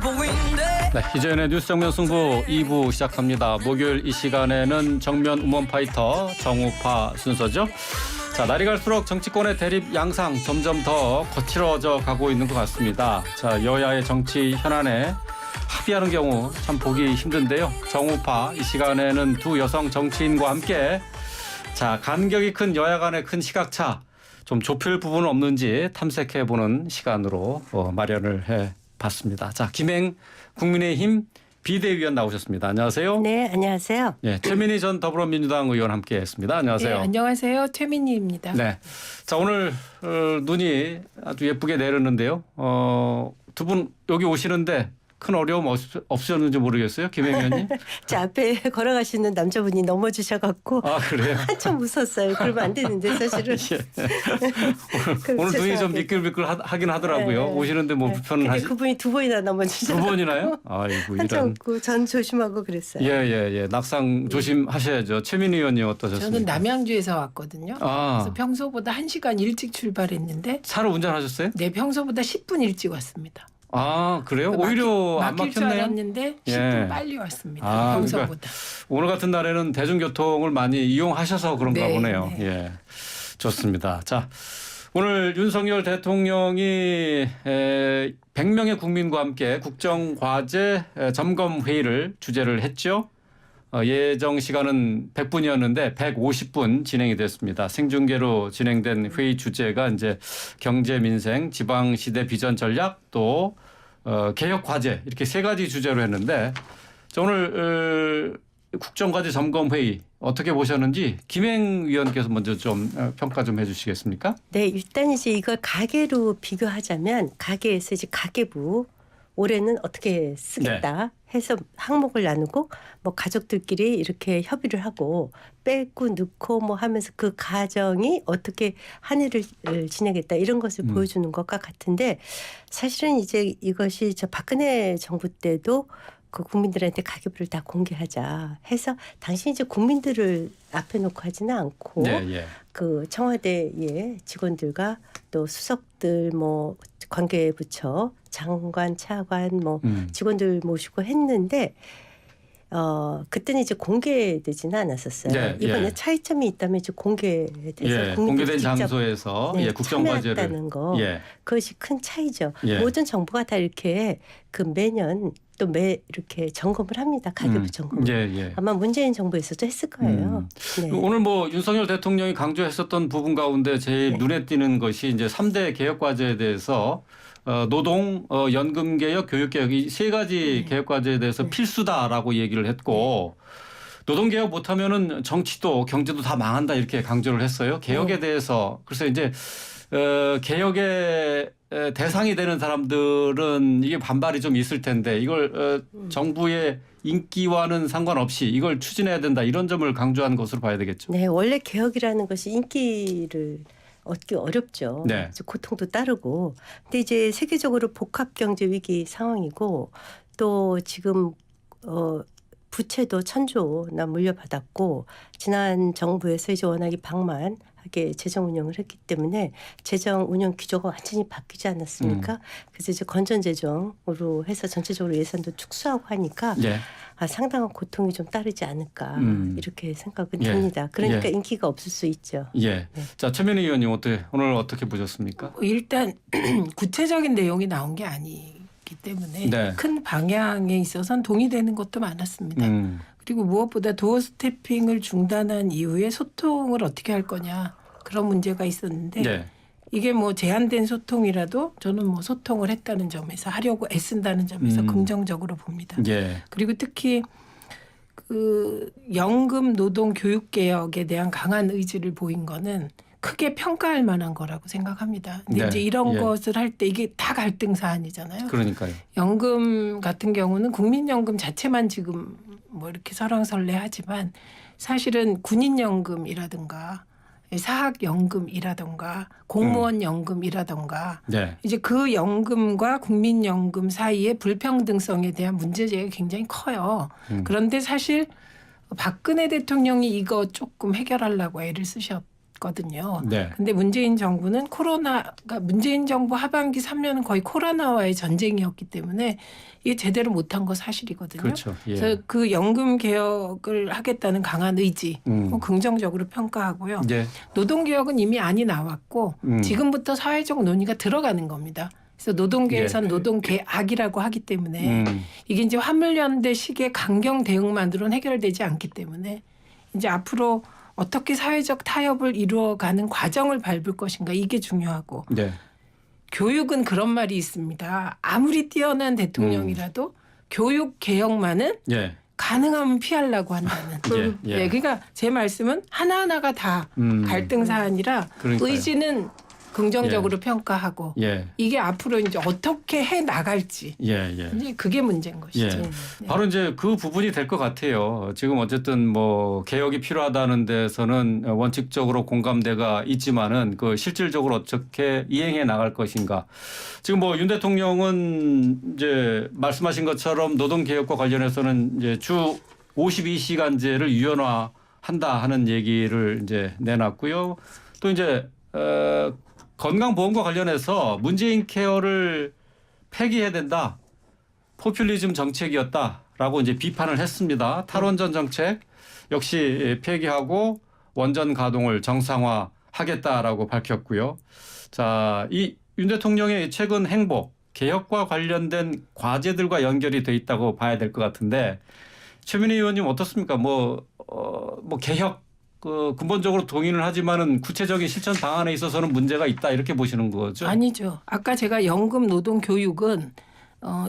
네, 이제는 뉴스 정면 승부 2부 시작합니다. 목요일 이 시간에는 정면 우먼 파이터 정우파 순서죠. 자, 날이 갈수록 정치권의 대립 양상 점점 더 거칠어져 가고 있는 것 같습니다. 자, 여야의 정치 현안에 합의하는 경우 참 보기 힘든데요. 정우파 이 시간에는 두 여성 정치인과 함께 자, 간격이 큰 여야 간의 큰 시각차 좀 좁힐 부분은 없는지 탐색해보는 시간으로 마련을 해봤습니다. 자, 김행 국민의힘 비대위원 나오셨습니다. 안녕하세요. 네, 안녕하세요. 네, 최민희 전 더불어민주당 의원 함께했습니다. 안녕하세요. 네, 안녕하세요. 최민희입니다. 네, 자 오늘 눈이 아주 예쁘게 내렸는데요. 두 분 여기 오시는데 큰 어려움 없으셨는지 모르겠어요, 김행 의원님. 저 앞에 걸어가시는 남자분이 넘어지셔갖고 아 그래요? 한참 웃었어요. 그러면 안 되는데 사실은. 오늘 눈이 좀 미끌미끌 하긴 하더라고요. 네. 오시는데 뭐 불편은 하시. 그분이 두 번이나 넘어지셔서. 두 번이나요? 아이고 한참 이런. 웃고 전 조심하고 그랬어요. 예. 낙상 조심하셔야죠. 최민희 의원님 어떠셨습니까? 저는 남양주에서 왔거든요. 아. 그래서 평소보다 1시간 일찍 출발했는데 차를 운전하셨어요? 네, 평소보다 10분 일찍 왔습니다. 아 그래요? 그러니까 오히려 안 막힐 줄 막혔네요. 알았는데 10분 예. 빨리 왔습니다. 아, 평소보다. 그러니까 오늘 같은 날에는 대중교통을 많이 이용하셔서 그런가 네, 보네요. 네. 예, 좋습니다. 자, 오늘 윤석열 대통령이 100명의 국민과 함께 국정과제 점검회의를 주재를 했죠. 예정 시간은 100분이었는데 150분 진행이 됐습니다. 생중계로 진행된 회의 주제가 이제 경제 민생, 지방시대 비전 전략 또 개혁 과제 이렇게 세 가지 주제로 했는데 오늘 국정과제 점검 회의 어떻게 보셨는지 김행 위원께서 먼저 좀 평가 좀 해주시겠습니까? 네, 일단 이제 이걸 가계로 비교하자면 가계에서 이제 가계부 올해는 어떻게 쓰겠다 해서 항목을 나누고 뭐 가족들끼리 이렇게 협의를 하고 빼고 넣고 뭐 하면서 그 가정이 어떻게 한 해를 지내겠다 이런 것을 보여주는 것과 같은데 사실은 이제 이것이 저 박근혜 정부 때도 그 국민들한테 가계부를 다 공개하자 해서 당시 이제 국민들을 앞에 놓고 하지는 않고 그 청와대의 직원들과 또 수석들 뭐 관계부처 장관 차관 뭐 직원들 모시고 했는데 그때는 이제 공개되지는 않았었어요. 이번에 차이점이 있다면 이제 공개돼서 공개된 장소에서 국정과제를 참여했다는 거 그것이 큰 차이죠. 모든 정부가 다 이렇게 그 매년 또 이렇게 점검을 합니다. 가계부 점검. 아마 문재인 정부에서도 했을 거예요. 네. 오늘 뭐 윤석열 대통령이 강조했었던 부분 가운데 제일 눈에 띄는 것이 이제 3대 개혁 과제에 대해서 노동, 연금 개혁, 교육 개혁 이 세 가지 개혁 과제에 대해서 필수다라고 얘기를 했고 노동 개혁 못하면은 정치도 경제도 다 망한다 이렇게 강조를 했어요. 개혁에 대해서 그래서 이제 개혁의 대상이 되는 사람들은 이게 반발이 좀 있을 텐데 이걸 정부의 인기와는 상관없이 이걸 추진해야 된다 이런 점을 강조한 것으로 봐야 되겠죠. 네, 원래 개혁이라는 것이 인기를 얻기 어렵죠. 네. 고통도 따르고. 근데 이제 세계적으로 복합 경제 위기 상황이고 또 지금 부채도 1,000조나 물려받았고 지난 정부에서 이제 워낙에 방만하게 재정 운영을 했기 때문에 재정 운영 기조가 완전히 바뀌지 않았습니까? 그래서 이제 건전 재정으로 해서 전체적으로 예산도 축소하고 하니까 상당한 고통이 좀 따르지 않을까 이렇게 생각은 듭니다. 그러니까 인기가 없을 수 있죠. 자, 최민희 의원님 오늘 어떻게 보셨습니까? 일단 구체적인 내용이 나온 게 아니기 때문에 큰 방향에 있어서는 동의되는 것도 많았습니다. 그리고 무엇보다 도어 스태핑을 중단한 이후에 소통을 어떻게 할 거냐 그런 문제가 있었는데 이게 뭐 제한된 소통이라도 저는 뭐 소통을 했다는 점에서 하려고 애쓴다는 점에서 긍정적으로 봅니다. 그리고 특히 그 연금 노동 교육 개혁에 대한 강한 의지를 보인 거는 크게 평가할 만한 거라고 생각합니다. 근데 이제 이런 것을 할 때 이게 다 갈등 사안이잖아요. 그러니까요. 연금 같은 경우는 국민연금 자체만 지금 뭐 이렇게 설왕설래하지만 사실은 군인연금이라든가 사학연금이라든가 공무원연금이라든가 이제 그 연금과 국민연금 사이의 불평등성에 대한 문제제가 굉장히 커요. 그런데 사실 박근혜 대통령이 이거 조금 해결하려고 애를 쓰셨 거든요. 네. 근데 문재인 정부는 그러니까 문재인 정부 하반기 3년은 거의 코로나와의 전쟁이었기 때문에 이게 제대로 못한 거 사실이거든요. 그렇죠. 예. 그래서 그 연금 개혁을 하겠다는 강한 의지 긍정적으로 평가하고요. 예. 노동 개혁은 이미 안이 나왔고 지금부터 사회적 논의가 들어가는 겁니다. 그래서 노동계에선 노동 계약이라고 하기 때문에 이게 이제 화물연대식의 강경 대응만으로는 해결되지 않기 때문에 이제 앞으로 어떻게 사회적 타협을 이루어가는 과정을 밟을 것인가 이게 중요하고 네. 교육은 그런 말이 있습니다. 아무리 뛰어난 대통령이라도 교육 개혁만은 예. 가능하면 피하려고 한다는. 예. 네, 그러니까 제 말씀은 하나하나가 다 갈등 사안이라 그러니까요. 의지는 긍정적으로 평가하고 예. 이게 앞으로 이제 어떻게 해 나갈지 예. 이제 그게 문제인 것이죠. 예. 네. 바로 이제 그 부분이 될 것 같아요. 지금 어쨌든 뭐 개혁이 필요하다는 데서는 원칙적으로 공감대가 있지만은 그 실질적으로 어떻게 이행해 나갈 것인가. 지금 뭐 윤 대통령은 이제 말씀하신 것처럼 노동 개혁과 관련해서는 이제 주 52시간제를 유연화한다 하는 얘기를 이제 내놨고요. 또 이제 건강보험과 관련해서 문재인 케어를 폐기해야 된다. 포퓰리즘 정책이었다라고 이제 비판을 했습니다. 탈원전 정책 역시 폐기하고 원전 가동을 정상화하겠다라고 밝혔고요. 자, 이 윤 대통령의 최근 행보, 개혁과 관련된 과제들과 연결이 돼 있다고 봐야 될 것 같은데 최민희 의원님 어떻습니까? 뭐 개혁 근본적으로 동의는 하지만은 구체적인 실천 방안에 있어서는 문제가 있다 이렇게 보시는 거죠? 아니죠. 아까 제가 연금 노동 교육은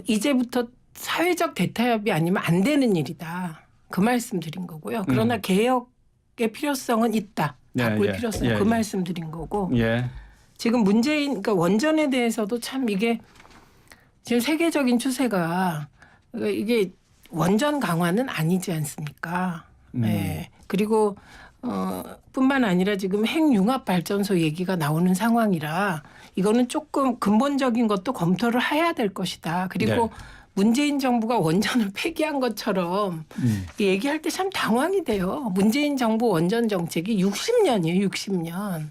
이제부터 사회적 대타협이 아니면 안 되는 일이다. 그 말씀 드린 거고요. 그러나 개혁의 필요성은 있다. 바꿀 필요성 그 말씀 드린 거고. 예. 지금 문재인 그러니까 원전에 대해서도 참 이게 지금 세계적인 추세가 이게 원전 강화는 아니지 않습니까? 네. 그리고 뿐만 아니라 지금 핵융합 발전소 얘기가 나오는 상황이라 이거는 조금 근본적인 것도 검토를 해야 될 것이다. 그리고 문재인 정부가 원전을 폐기한 것처럼 얘기할 때 참 당황이 돼요. 문재인 정부 원전 정책이 60년이에요. 60년.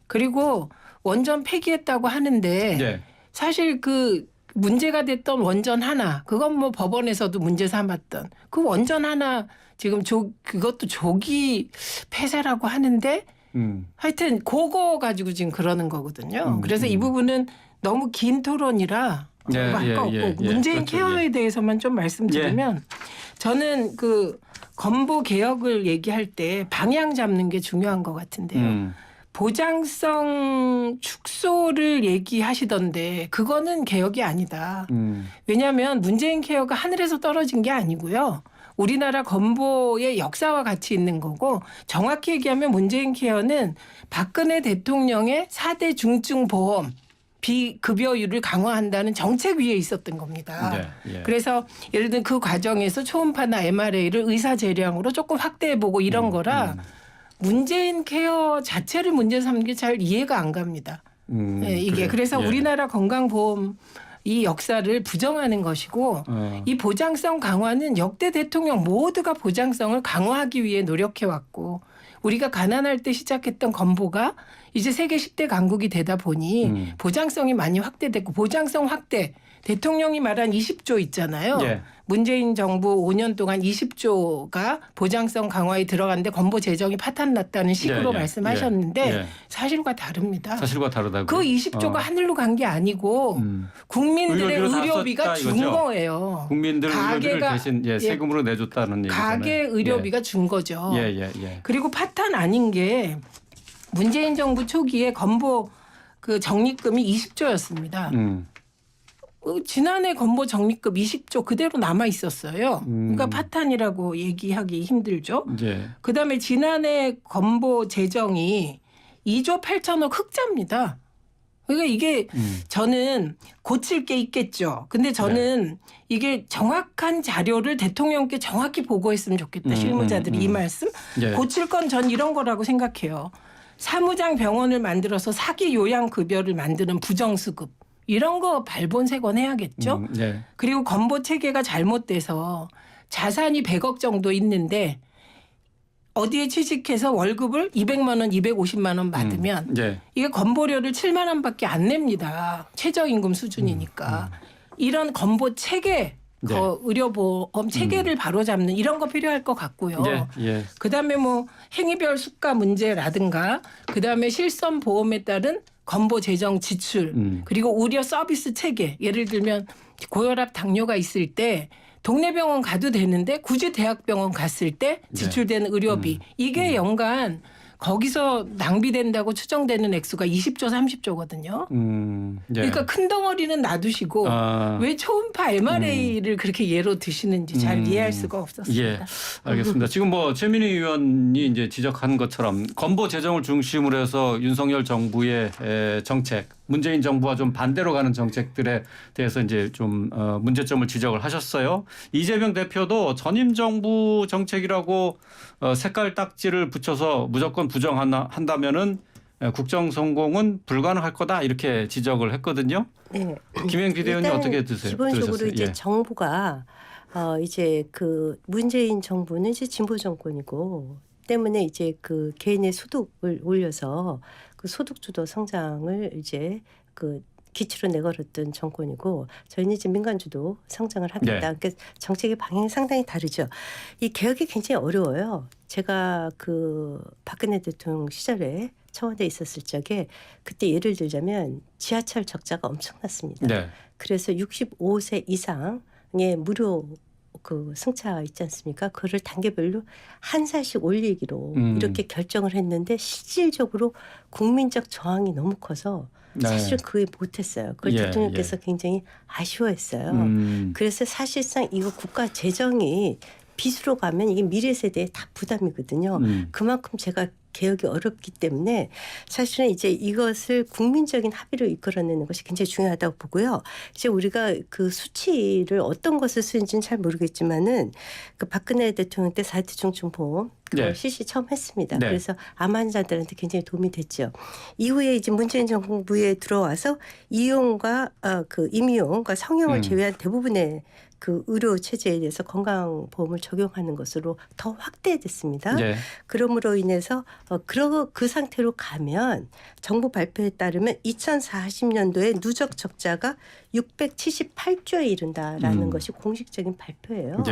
그리고 원전 폐기했다고 하는데 사실 그 문제가 됐던 원전 하나 그건 뭐 법원에서도 문제 삼았던 그 원전 하나 지금 그것도 조기 폐쇄라고 하는데 하여튼 그거 가지고 지금 그러는 거거든요. 그래서 이 부분은 너무 긴 토론이라 할 거 없고 문재인 그렇죠. 케어에 대해서만 좀 말씀드리면 저는 그 건보 개혁을 얘기할 때 방향 잡는 게 중요한 것 같은데요. 보장성 축소를 얘기하시던데 그거는 개혁이 아니다. 왜냐하면 문재인 케어가 하늘에서 떨어진 게 아니고요. 우리나라 건보의 역사와 같이 있는 거고 정확히 얘기하면 문재인 케어는 박근혜 대통령의 4대 중증보험 비급여율을 강화한다는 정책 위에 있었던 겁니다. 그래서 예를 들면 그 과정에서 초음파나 MRA를 의사 재량으로 조금 확대해보고 이런 거라 문재인 케어 자체를 문제 삼는 게 잘 이해가 안 갑니다. 이게 그래서 우리나라 건강보험 이 역사를 부정하는 것이고 이 보장성 강화는 역대 대통령 모두가 보장성을 강화하기 위해 노력해왔고 우리가 가난할 때 시작했던 건보가 이제 세계 10대 강국이 되다 보니 보장성이 많이 확대됐고 보장성 확대 대통령이 말한 20조 있잖아요. 문재인 정부 5년 동안 20조가 보장성 강화에 들어갔는데 건보 재정이 파탄났다는 식으로 말씀하셨는데 사실과 다릅니다. 사실과 다르다고요? 그 20조가 하늘로 간 게 아니고 국민들의 의료비가 준 거예요. 국민들 의료비를 대신 세금으로 내줬다는 얘기잖아요. 가계 의료비가 준 거죠. 그리고 파탄 아닌 게 문재인 정부 초기에 건보 그 적립금이 20조였습니다. 지난해 건보 적립금 20조 그대로 남아 있었어요. 그러니까 파탄이라고 얘기하기 힘들죠. 그다음에 지난해 건보 재정이 2조 8천억 흑자입니다. 그러니까 이게 저는 고칠 게 있겠죠. 근데 저는 이게 정확한 자료를 대통령께 정확히 보고했으면 좋겠다. 실무자들이 이 말씀. 고칠 건 전 이런 거라고 생각해요. 사무장 병원을 만들어서 사기 요양급여를 만드는 부정수급. 이런 거 발본색원 해야겠죠. 그리고 건보 체계가 잘못돼서 자산이 100억 정도 있는데 어디에 취직해서 월급을 200만 원, 250만 원 받으면 이게 건보료를 7만 원밖에 안 냅니다. 최저임금 수준이니까. 이런 건보 체계 의료보험 체계를 바로잡는 이런 거 필요할 것 같고요. 그다음에 뭐 행위별 수가 문제라든가 그다음에 실손보험에 따른 건보 재정 지출 그리고 의료 서비스 체계 예를 들면 고혈압 당뇨가 있을 때 동네 병원 가도 되는데 굳이 대학병원 갔을 때 지출되는 의료비 이게 연간 거기서 낭비된다고 추정되는 액수가 20조 30조거든요. 그러니까 큰 덩어리는 놔두시고 왜 초음파 MRA를 그렇게 예로 드시는지 잘 이해할 수가 없었습니다. 예, 알겠습니다. 지금 뭐 최민희 의원이 이제 지적한 것처럼 건보 재정을 중심으로 해서 윤석열 정부의 정책, 문재인 정부와 좀 반대로 가는 정책들에 대해서 이제 좀 문제점을 지적을 하셨어요. 이재명 대표도 전임 정부 정책이라고 색깔 딱지를 붙여서 무조건 부정한다면은 국정 성공은 불가능할 거다 이렇게 지적을 했거든요. 네. 김행 비대위원님 어떻게 기본적으로 들으셨어요? 이제 정부가 이제 그 문재인 정부는 이제 진보 정권이고 때문에 이제 그 개인의 소득을 올려서 그 소득주도 성장을 이제 그 기치로 내걸었던 정권이고 저희는 이제 민간주도 성장을 하겠다. 그러니까 정책의 방향이 상당히 다르죠. 이 개혁이 굉장히 어려워요. 제가 그 박근혜 대통령 시절에 청와대에 있었을 적에 그때 예를 들자면 지하철 적자가 엄청났습니다. 그래서 65세 이상의 무료 그 승차 있지 않습니까? 그거를 단계별로 한 살씩 올리기로 이렇게 결정을 했는데 실질적으로 국민적 저항이 너무 커서 사실 그게 못했어요. 그걸 대통령께서 굉장히 아쉬워했어요. 그래서 사실상 이거 국가 재정이 빚으로 가면 이게 미래 세대에 다 부담이거든요. 그만큼 제가 개혁이 어렵기 때문에 사실은 이제 이것을 국민적인 합의로 이끌어내는 것이 굉장히 중요하다고 보고요. 이제 우리가 그 수치를 어떤 것을 쓰는지는 잘 모르겠지만은 그 박근혜 대통령 때 4대 중증보험 그걸 실시 처음 했습니다. 그래서 암 환자들한테 굉장히 도움이 됐죠. 이후에 이제 문재인 정부에 들어와서 이용과 그 임용과 성형을 제외한 대부분의 그 의료 체제에 대해서 건강보험을 적용하는 것으로 더 확대됐습니다. 그러므로 인해서 그 상태로 가면 정부 발표에 따르면 2040년도에 누적 적자가 678조에 이른다라는 것이 공식적인 발표예요.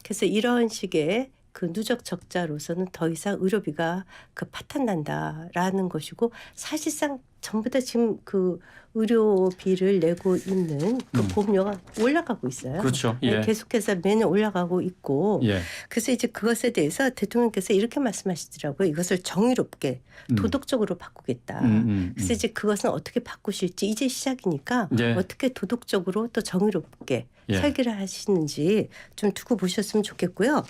그래서 이런 식의 그 누적 적자로서는 더 이상 의료비가 그 파탄난다라는 것이고 사실상 전부 다 지금 그 의료비를 내고 있는 그 보험료가 올라가고 있어요. 그렇죠. 계속해서 매년 올라가고 있고 그래서 이제 그것에 대해서 대통령께서 이렇게 말씀하시더라고요. 이것을 정의롭게 도덕적으로 바꾸겠다. 그래서 이제 그것은 어떻게 바꾸실지 이제 시작이니까 어떻게 도덕적으로 또 정의롭게 설계를 하시는지 좀 두고 보셨으면 좋겠고요.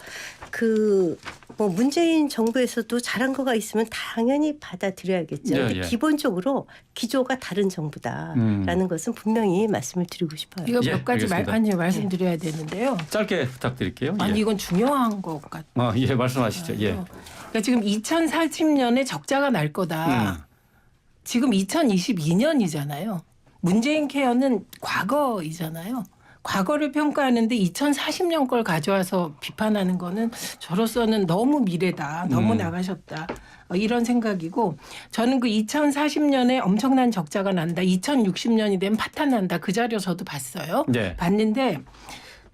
그 뭐 문재인 정부에서도 잘한 거가 있으면 당연히 받아들여야겠죠. 근데 기본적으로 기조가 다른 정부다라는 것은 분명히 말씀을 드리고 싶어요. 이거 몇 가지 말씀드려야 되는데요. 짧게 부탁드릴게요. 아니 이건 중요한 것 같아요. 말씀하시죠. 그러니까 지금 2040년에 적자가 날 거다. 지금 2022년이잖아요. 문재인 케어는 과거이잖아요. 과거를 평가하는데 2040년 걸 가져와서 비판하는 거는 저로서는 너무 미래다. 너무 나가셨다. 이런 생각이고 저는 그 2040년에 엄청난 적자가 난다. 2060년이 되면 파탄난다. 그 자료 저도 봤어요. 봤는데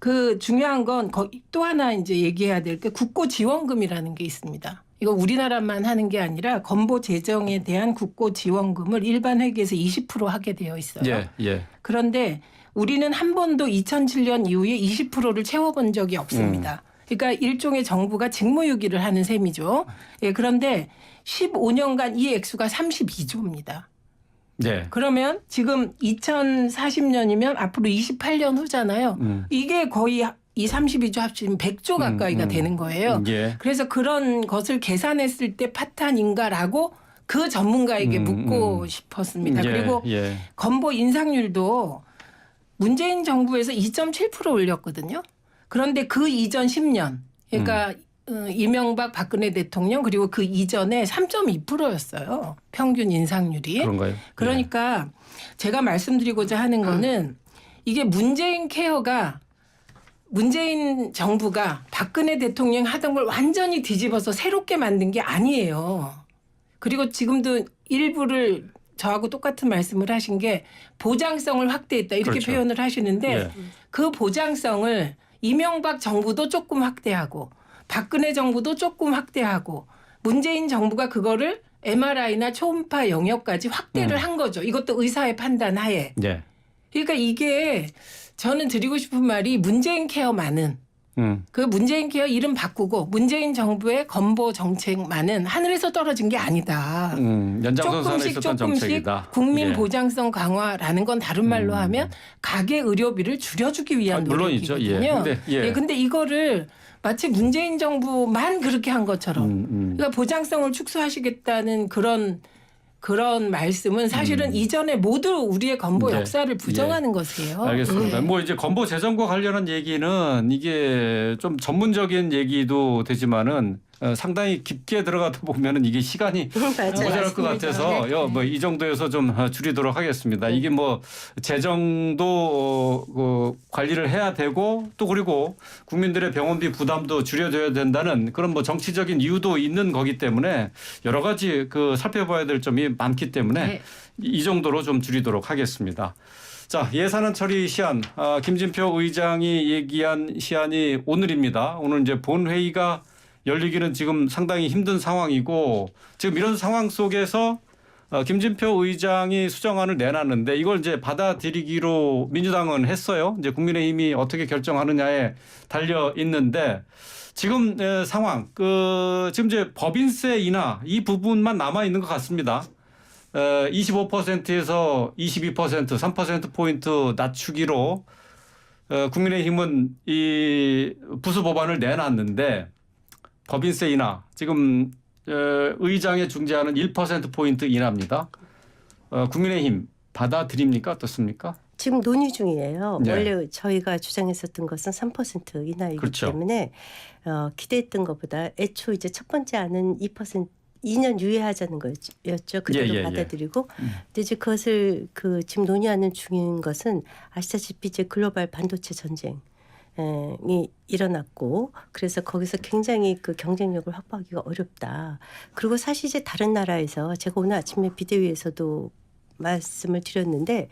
그 중요한 건 또 하나 이제 얘기해야 될 게 국고지원금이라는 게 있습니다. 이거 우리나라만 하는 게 아니라 건보 재정에 대한 국고지원금을 일반 회계에서 20% 하게 되어 있어요. 그런데 우리는 한 번도 2007년 이후에 20%를 채워본 적이 없습니다. 그러니까 일종의 정부가 직무유기를 하는 셈이죠. 그런데 15년간 이 액수가 32조입니다. 그러면 지금 2040년이면 앞으로 28년 후잖아요. 이게 거의 이 32조 합치면 100조 가까이가 되는 거예요. 그래서 그런 것을 계산했을 때 파탄인가라고 그 전문가에게 묻고 싶었습니다. 그리고 건보 인상률도 문재인 정부에서 2.7% 올렸거든요. 그런데 그 이전 10년, 그러니까 이명박 박근혜 대통령 그리고 그 이전에 3.2%였어요. 평균 인상률이. 그런가요? 그러니까 제가 말씀드리고자 하는 거는 이게 문재인 케어가 문재인 정부가 박근혜 대통령 하던 걸 완전히 뒤집어서 새롭게 만든 게 아니에요. 그리고 지금도 일부를 저하고 똑같은 말씀을 하신 게 보장성을 확대했다 이렇게 그렇죠. 표현을 하시는데 예. 그 보장성을 이명박 정부도 조금 확대하고 박근혜 정부도 조금 확대하고 문재인 정부가 그거를 MRI나 초음파 영역까지 확대를 한 거죠. 이것도 의사의 판단 하에. 예. 그러니까 이게 저는 드리고 싶은 말이 문재인 케어만은 그 문재인 케어 이름 바꾸고 문재인 정부의 건보 정책만은 하늘에서 떨어진 게 아니다. 연장선상에 있었던 정책이다. 국민 예. 보장성 강화라는 건 다른 말로 하면 가계 의료비를 줄여주기 위한 물론이죠. 노력이거든요. 예. 근데 이거를 마치 문재인 정부만 그렇게 한 것처럼 그러니까 보장성을 축소하시겠다는 그런 말씀은 사실은 이전에 모두 우리의 건보 네. 역사를 부정하는 것이에요. 알겠습니다. 뭐 이제 건보 재정과 관련한 얘기는 이게 좀 전문적인 얘기도 되지만은 상당히 깊게 들어가다 보면은 이게 시간이 모자랄 것 같아서 뭐 이 정도에서 좀 줄이도록 하겠습니다. 이게 뭐 재정도 관리를 해야 되고 또 그리고 국민들의 병원비 부담도 줄여줘야 된다는 그런 뭐 정치적인 이유도 있는 거기 때문에 여러 가지 살펴봐야 될 점이 많기 때문에 네. 이 정도로 좀 줄이도록 하겠습니다. 자, 예산안 처리 시한 김진표 의장이 얘기한 시한이 오늘입니다. 오늘 이제 본회의가 열리기는 지금 상당히 힘든 상황이고 지금 이런 상황 속에서 김진표 의장이 수정안을 내놨는데 이걸 이제 받아들이기로 민주당은 했어요. 이제 국민의힘이 어떻게 결정하느냐에 달려 있는데 지금 상황 지금 이제 법인세 인하 이 부분만 남아 있는 것 같습니다. 25%에서 22% 3%포인트 낮추기로 국민의힘은 이 부수 법안을 내놨는데 법인세 인하 지금 의장의 중재하는 1%포인트 인하입니다. 국민의힘 받아들입니까? 어떻습니까? 지금 논의 중이에요. 네. 원래 저희가 주장했었던 것은 3% 인하이기 그렇죠. 때문에 기대했던 것보다 애초 이제 첫 번째 안은 2년 유예하자는 거였죠. 그대로 예. 받아들이고. 근데 이제 그것을 지금 논의하는 중인 것은 아시다시피 이제 글로벌 반도체 전쟁이 일어났고 그래서 거기서 굉장히 경쟁력을 확보하기가 어렵다. 그리고 사실 이제 다른 나라에서 제가 오늘 아침에 비대위에서도 말씀을 드렸는데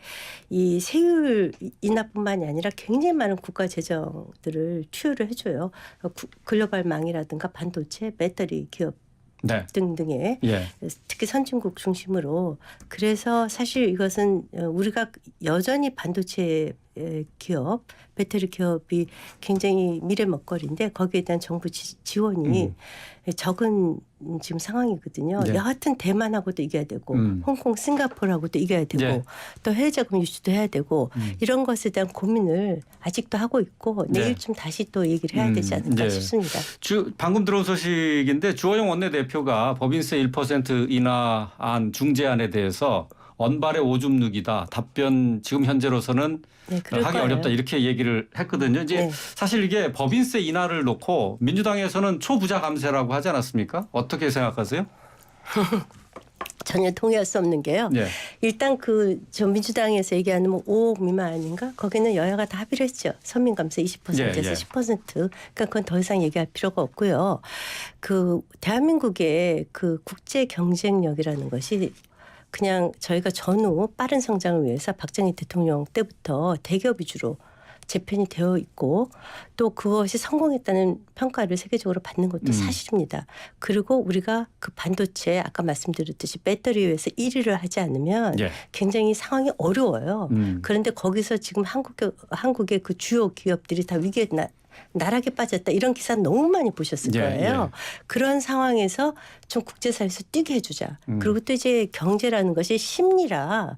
이 세율 인하뿐만이 아니라 굉장히 많은 국가 재정들을 투여를 해줘요. 글로벌망이라든가 반도체, 배터리 기업 네. 등등의 예. 특히 선진국 중심으로 그래서 사실 이것은 우리가 여전히 반도체 기업, 배터리 기업이 굉장히 미래 먹거리인데 거기에 대한 정부 지원이 적은 지금 상황이거든요. 네. 여하튼 대만하고도 이겨야 되고 홍콩, 싱가포르하고도 이겨야 되고 네. 또 해외 자금 유치도 해야 되고 이런 것에 대한 고민을 아직도 하고 있고 네. 내일쯤 다시 또 얘기를 해야 되지 않을까 네. 싶습니다. 방금 들어온 소식인데 주호영 원내대표가 법인세 1% 인하안 중재안에 대해서 언발의 오줌 누기다. 답변 지금 현재로서는 네, 그럴 하기 거예요. 어렵다 이렇게 얘기를 했거든요. 이제 네. 사실 이게 법인세 인하를 놓고 민주당에서는 초부자 감세라고 하지 않았습니까? 어떻게 생각하세요? 전혀 동의할 수 없는 게요. 네. 일단 저 민주당에서 얘기하는 5억 미만 아닌가? 거기는 여야가 다 합의를 했죠. 서민감세 20%에서 예. 10%. 그러니까 그건 더 이상 얘기할 필요가 없고요. 대한민국의 국제 경쟁력이라는 것이 그냥 저희가 전후 빠른 성장을 위해서 박정희 대통령 때부터 대기업 위주로 재편이 되어 있고 또 그것이 성공했다는 평가를 세계적으로 받는 것도 사실입니다. 그리고 우리가 반도체 아까 말씀드렸듯이 배터리에서 1위를 하지 않으면 예. 굉장히 상황이 어려워요. 그런데 거기서 지금 한국의 주요 기업들이 다 위기에 나락에 빠졌다 이런 기사 너무 많이 보셨을 거예요. 그런 상황에서 좀 국제사회에서 뛰게 해주자. 그리고 또 이제 경제라는 것이 심리라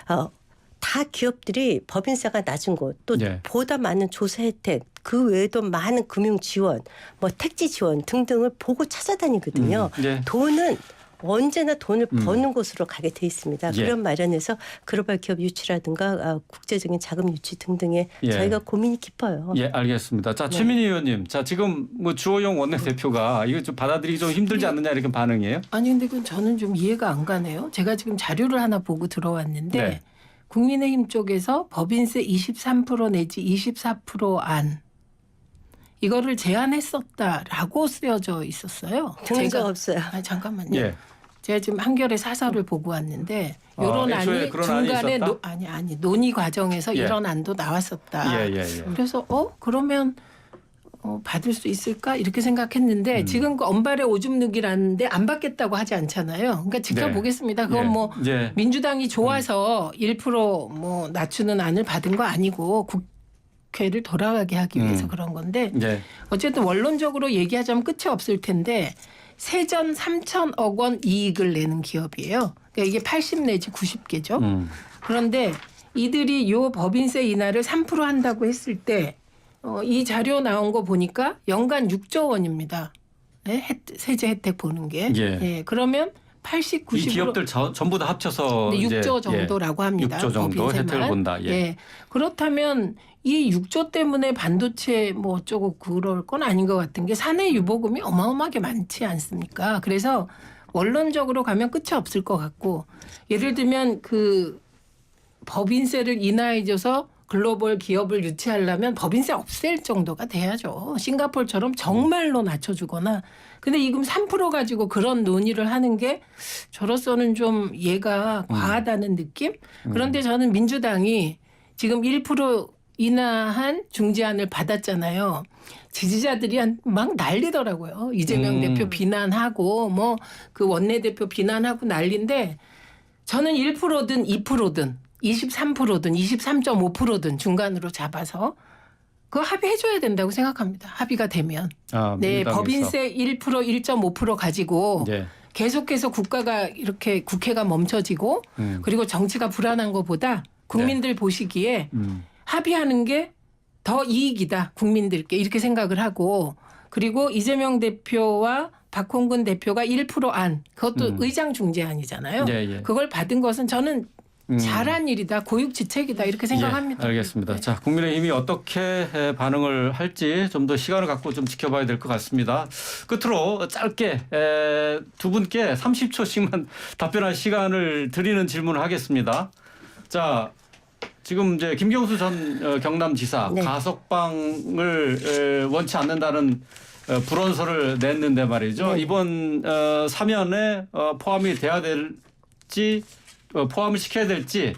다 기업들이 법인세가 낮은 곳 또 보다 많은 조세 혜택 그 외에도 많은 금융 지원 택지 지원 등등을 보고 찾아다니거든요. 돈은 언제나 돈을 버는 곳으로 가게 돼 있습니다. 그런 마련에서 글로벌 기업 유치라든가 국제적인 자금 유치 등등에 저희가 고민이 깊어요. 예, 알겠습니다. 자, 최민희 의원님. 자, 지금 주호영 원내대표가 이거 좀 받아들이기 좀 힘들지 않느냐 이렇게 반응이에요? 아니 근데 그건 저는 좀 이해가 안 가네요. 제가 지금 자료를 하나 보고 들어왔는데 국민의힘 쪽에서 법인세 23% 내지 24% 안 이거를 제안했었다라고 쓰여져 있었어요. 증거가 없어요. 잠깐만요. 예. 제가 지금 한겨레 사설을 보고 왔는데 이런 애초에 안이 그런 중간에 안이 논의 과정에서 예. 이런 안도 나왔었다. 예. 그래서 그러면 받을 수 있을까 이렇게 생각했는데 지금 그 언발의 오줌 누기라는데 안 받겠다고 하지 않잖아요. 그러니까 지켜보겠습니다. 그건 예. 뭐 예. 민주당이 좋아서 1%뭐 낮추는 안을 받은 거 아니고 국회를 돌아가게 하기 위해서 그런 건데 예. 어쨌든 원론적으로 얘기하자면 끝이 없을 텐데 세전 3천억 원 이익을 내는 기업이에요. 그러니까 이게 80 내지 90개죠. 그런데 이들이 요 법인세 인하를 3% 한다고 했을 때 이 자료 나온 거 보니까 연간 6조 원입니다. 네? 세제 혜택 보는 게. 예. 그러면 80, 90으로. 이 기업들 전부 다 합쳐서 6조 정도라고 합니다. 6조 정도 법인세만. 혜택을 본다. 예. 그렇다면 이 6조 때문에 반도체 뭐 어쩌고 그럴 건 아닌 것 같은 게 사내 유보금이 어마어마하게 많지 않습니까? 그래서 원론적으로 가면 끝이 없을 것 같고 예를 들면 그 법인세를 인하해줘서 글로벌 기업을 유치하려면 법인세 없앨 정도가 돼야죠. 싱가포르처럼 정말로 낮춰주거나. 근데 이금 3% 가지고 그런 논의를 하는 게 저로서는 좀 얘가 과하다는 느낌? 그런데 저는 민주당이 지금 1% 인하한 중재안을 받았잖아요. 지지자들이 막 난리더라고요. 이재명 대표 비난하고 뭐 그 원내대표 비난하고 난리인데 저는 1%든 2%든 23%든 23.5%든 중간으로 잡아서 그거 합의해줘야 된다고 생각합니다. 합의가 되면. 네, 법인세 1% 1.5% 가지고 계속해서 국가가 이렇게 국회가 멈춰지고 그리고 정치가 불안한 것보다 국민들 보시기에 합의하는 게 더 이익이다. 국민들께 이렇게 생각을 하고 그리고 이재명 대표와 박홍근 대표가 1% 안 그것도 의장 중재안이잖아요. 그걸 받은 것은 저는 잘한 일이다. 고육지책이다. 이렇게 생각합니다. 알겠습니다. 자, 국민의힘이 어떻게 반응을 할지 좀 더 시간을 갖고 좀 지켜봐야 될 것 같습니다. 끝으로 짧게 두 분께 30초씩만 답변할 시간을 드리는 질문을 하겠습니다. 자, 지금 이제 김경수 전 경남지사 가석방을 원치 않는다는 불언서를 냈는데 말이죠. 이번 사면에 포함이 돼야 될지 포함을 시켜야 될지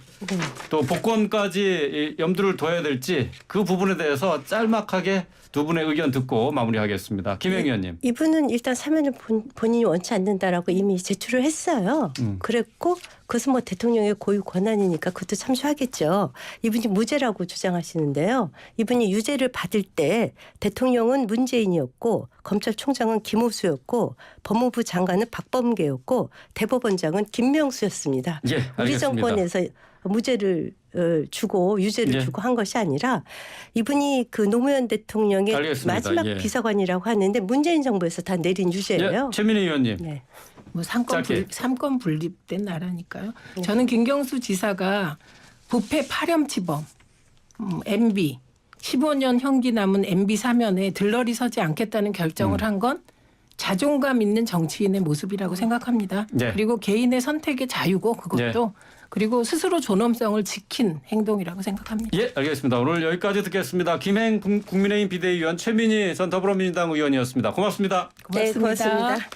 또 복권까지 염두를 둬야 될지 그 부분에 대해서 짤막하게 두 분의 의견 듣고 마무리하겠습니다. 김행 의원님. 이분은 일단 사면을 본인이 원치 않는다라고 이미 제출을 했어요. 그랬고 그것은 뭐 대통령의 고유 권한이니까 그것도 참조하겠죠. 이분이 무죄라고 주장하시는데요. 이분이 유죄를 받을 때 대통령은 문재인이었고 검찰총장은 김호수였고 법무부 장관은 박범계였고 대법원장은 김명수였습니다. 예, 알겠습니다. 우리 정권에서 무죄를 주고 유죄를 주고 한 것이 아니라 이분이 그 노무현 대통령의 마지막 비서관이라고 하는데 문재인 정부에서 다 내린 유죄예요. 최민희 의원님. 뭐 삼권 분립된 나라니까요. 저는 김경수 지사가 부패 파렴치범, MB 15년 형기 남은 MB 사면에 들러리 서지 않겠다는 결정을 한 건 자존감 있는 정치인의 모습이라고 생각합니다. 그리고 개인의 선택의 자유고 그것도 그리고 스스로 존엄성을 지킨 행동이라고 생각합니다. 예, 알겠습니다. 오늘 여기까지 듣겠습니다. 김행 국민의힘 비대위원 최민희 전 더불어민주당 의원이었습니다. 고맙습니다. 고맙습니다. 네, 고맙습니다.